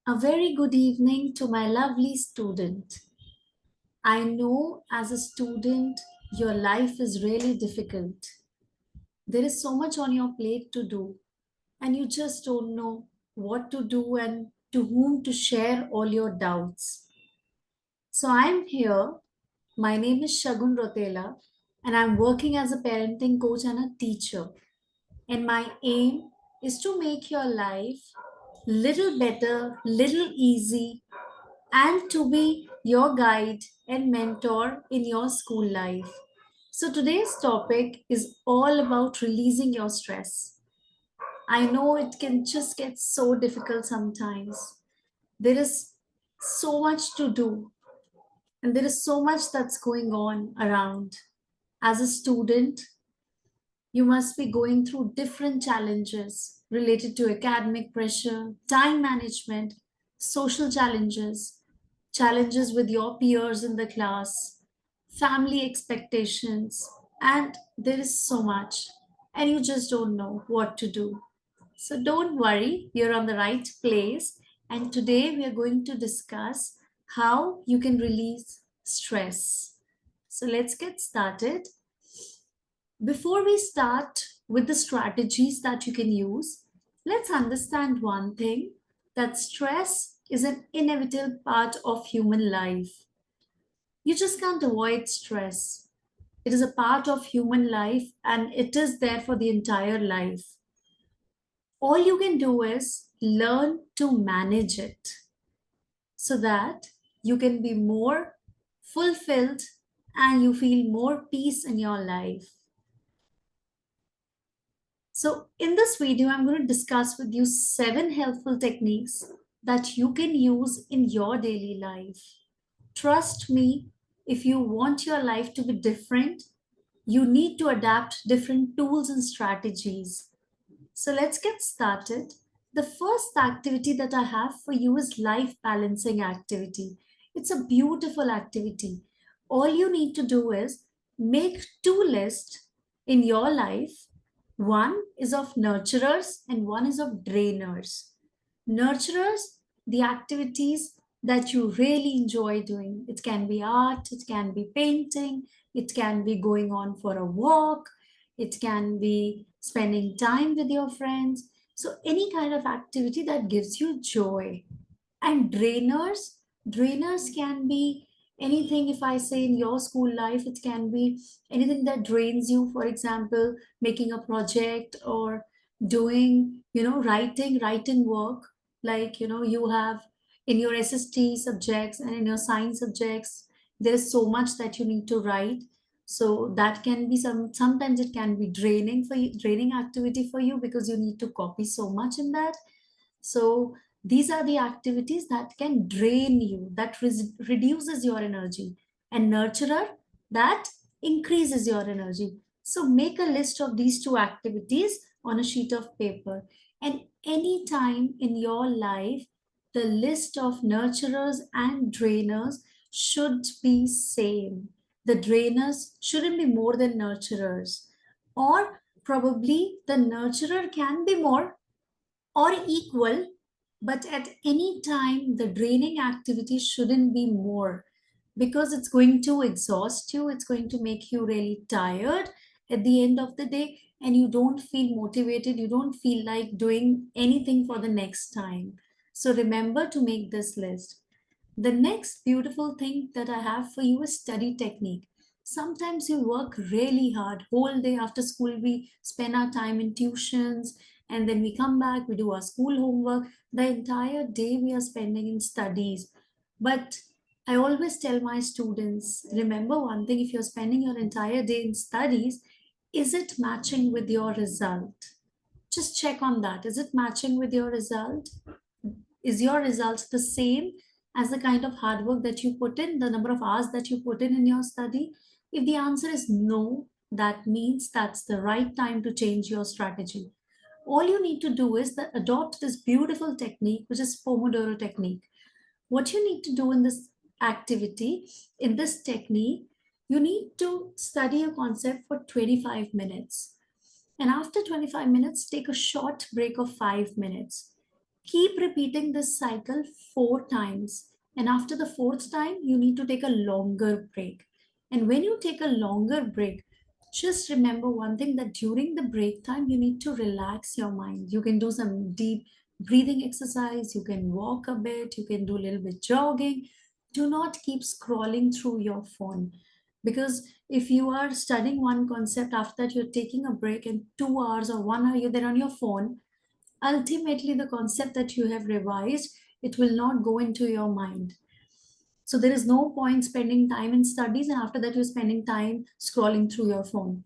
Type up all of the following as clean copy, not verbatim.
A very good evening to my lovely student. I know as a student, your life is really difficult. There is so much on your plate to do, and you just don't know what to do and to whom to share all your doubts. So I'm here. My name is Shagun Rotela, and I'm working as a parenting coach and a teacher. And my aim is to make your life little better, little easy, and to be your guide and mentor in your school life. So, today's topic is all about releasing your stress. I know it can just get so difficult sometimes. There is so much to do, and there is so much that's going on around. As a student, you must be going through different challenges related to academic pressure, time management, social challenges, challenges with your peers in the class, family expectations, and there is so much, and you just don't know what to do. So don't worry, you're on the right place. And today we are going to discuss how you can release stress. So let's get started. Before we start with the strategies that you can use, let's understand one thing, that stress is an inevitable part of human life. You just can't avoid stress. It is a part of human life and it is there for the entire life. All you can do is learn to manage it so that you can be more fulfilled and you feel more peace in your life. So, in this video, I'm going to discuss with you 7 helpful techniques that you can use in your daily life. Trust me, if you want your life to be different, you need to adapt different tools and strategies. So, let's get started. The first activity that I have for you is life balancing activity. It's a beautiful activity. All you need to do is make 2 lists in your life. One is of nurturers and one is of drainers. Nurturers, the activities that you really enjoy doing. It can be art, it can be painting, it can be going on for a walk, it can be spending time with your friends. So, any kind of activity that gives you joy. And drainers can be anything. If I say in your school life, it can be anything that drains you. For example, making a project or doing, writing work. Like, you have in your SST subjects and in your science subjects, there is so much that you need to write. So that can be sometimes it can be draining for you, draining activity for you because you need to copy so much in that. So these are the activities that can drain you, that reduces your energy, and nurturer that increases your energy. So make a list of these 2 activities on a sheet of paper. And any time in your life, the list of nurturers and drainers should be same. The drainers shouldn't be more than nurturers. Or probably the nurturer can be more or equal, but at any time, the draining activity shouldn't be more because it's going to exhaust you, it's going to make you really tired at the end of the day, and you don't feel motivated, you don't feel like doing anything for the next time. So remember to make this list. The next beautiful thing that I have for you is study technique. Sometimes you work really hard. Whole day after school, we spend our time in tuitions and then we come back, we do our school homework. The entire day we are spending in studies. But I always tell my students, remember one thing, if you're spending your entire day in studies, is it matching with your result? Just check on that. Is it matching with your result? Is your results the same as the kind of hard work that you put in, the number of hours that you put in your study? If the answer is no, that means that's the right time to change your strategy. All you need to do is that adopt this beautiful technique, which is Pomodoro technique. What you need to do in this activity, in this technique, you need to study a concept for 25 minutes. And after 25 minutes, take a short break of 5 minutes. Keep repeating this cycle 4 times. And after the fourth time, you need to take a longer break. And when you take a longer break, just remember one thing, that during the break time, you need to relax your mind. You can do some deep breathing exercise, you can walk a bit, you can do a little bit jogging. Do not keep scrolling through your phone. Because if you are studying one concept, after that you're taking a break, and 2 hours or 1 hour you're there on your phone, ultimately the concept that you have revised, it will not go into your mind. So there is no point spending time in studies, and after that you're spending time scrolling through your phone.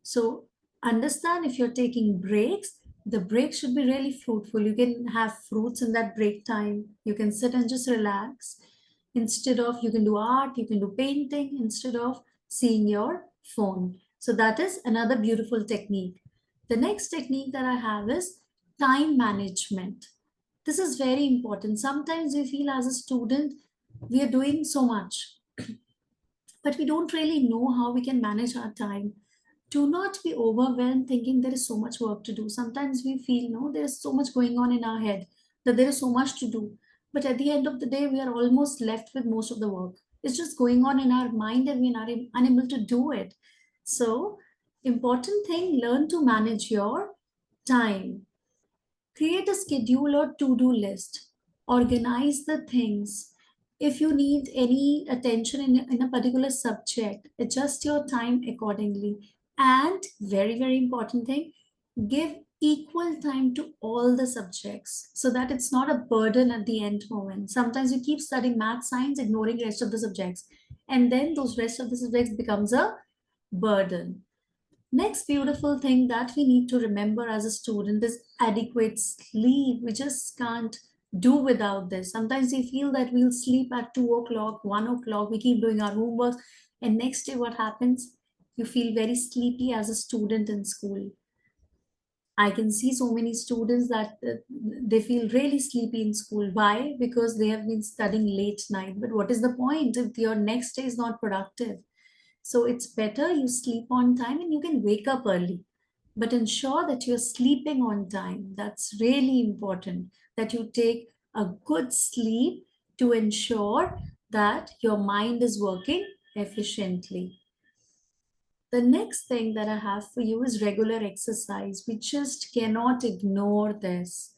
So understand, if you're taking breaks, the break should be really fruitful. You can have fruits in that break time. You can sit and just relax. Instead of, you can do art, you can do painting instead of seeing your phone. So that is another beautiful technique. The next technique that I have is time management. This is very important. Sometimes we feel as a student, we are doing so much, but we don't really know how we can manage our time. Do not be overwhelmed thinking there is so much work to do. Sometimes we feel, no, there is so much going on in our head, that there is so much to do. But at the end of the day, we are almost left with most of the work. It's just going on in our mind and we are unable to do it. So, important thing, learn to manage your time. Create a schedule or to-do list. Organize the things. If you need any attention in a particular subject, adjust your time accordingly. And very, very important thing, give equal time to all the subjects so that it's not a burden at the end moment. Sometimes you keep studying math, science, ignoring rest of the subjects. And then those rest of the subjects becomes a burden. Next beautiful thing that we need to remember as a student is adequate sleep. We just can't do without this. Sometimes we feel that we'll sleep at 2 o'clock, 1 o'clock, we keep doing our homework, and next day what happens? You feel very sleepy as a student in school. I can see so many students that they feel really sleepy in school. Why? Because they have been studying late night. But what is the point if your next day is not productive? So it's better you sleep on time and you can wake up early. But ensure that you're sleeping on time. That's really important, that you take a good sleep to ensure that your mind is working efficiently. The next thing that I have for you is regular exercise. We just cannot ignore this.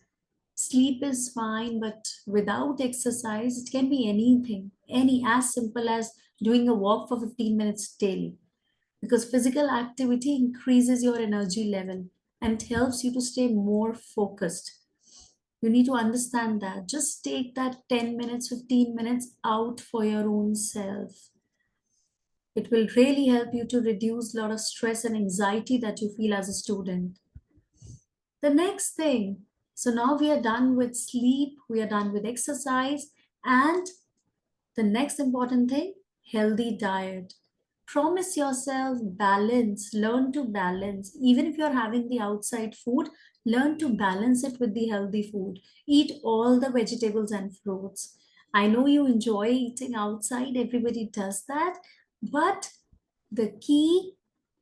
Sleep is fine, but without exercise, it can be anything, as simple as doing a walk for 15 minutes daily. Because physical activity increases your energy level and helps you to stay more focused. You need to understand that. Just take that 10 minutes, 15 minutes out for your own self. It will really help you to reduce a lot of stress and anxiety that you feel as a student. The next thing, so now we are done with sleep, we are done with exercise, and the next important thing, healthy diet. Promise yourself balance, learn to balance. Even if you're having the outside food, learn to balance it with the healthy food. Eat all the vegetables and fruits. I know you enjoy eating outside, everybody does that, but the key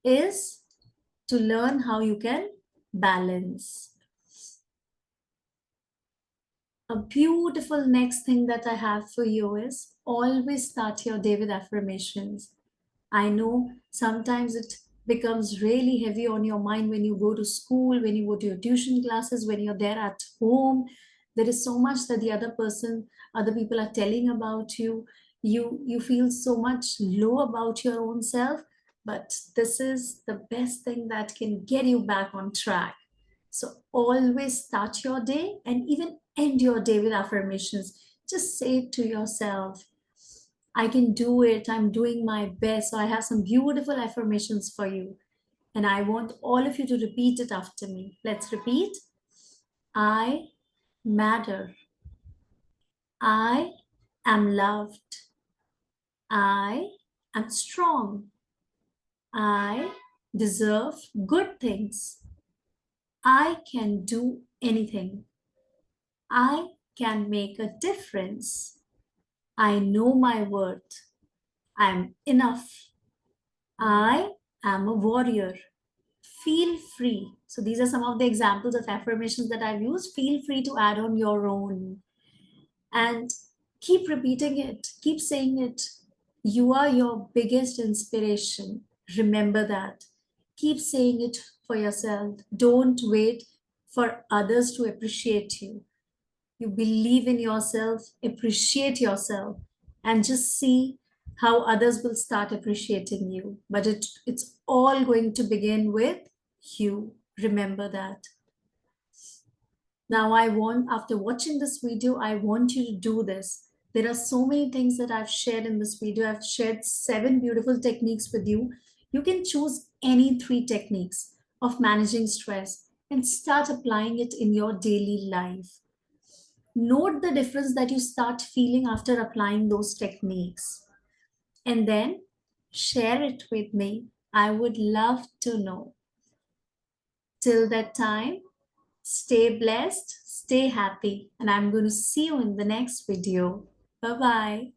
is to learn how you can balance. A beautiful next thing that I have for you is always start your day with affirmations. I know sometimes it becomes really heavy on your mind when you go to school, when you go to your tuition classes, when you're there at home. There is so much that the other people are telling about you. You feel so much low about your own self, but this is the best thing that can get you back on track. So always start your day and even end your day with affirmations. Just say it to yourself, I can do it. I'm doing my best. So I have some beautiful affirmations for you. And I want all of you to repeat it after me. Let's repeat. I matter. I am loved. I am strong. I deserve good things. I can do anything. I can make a difference. I know my worth. I'm enough. I am a warrior. Feel free. So these are some of the examples of affirmations that I've used. Feel free to add on your own and keep repeating it, keep saying it. You are your biggest inspiration. Remember that. Keep saying it for yourself. Don't wait for others to appreciate you. You believe in yourself, appreciate yourself, and just see how others will start appreciating you. But it's all going to begin with you. Remember that. Now, after watching this video, I want you to do this. There are so many things that I've shared in this video. I've shared 7 beautiful techniques with you. You can choose any 3 techniques of managing stress and start applying it in your daily life. Note the difference that you start feeling after applying those techniques. And then share it with me. I would love to know. Till that time, stay blessed, stay happy, and I'm going to see you in the next video. Bye bye.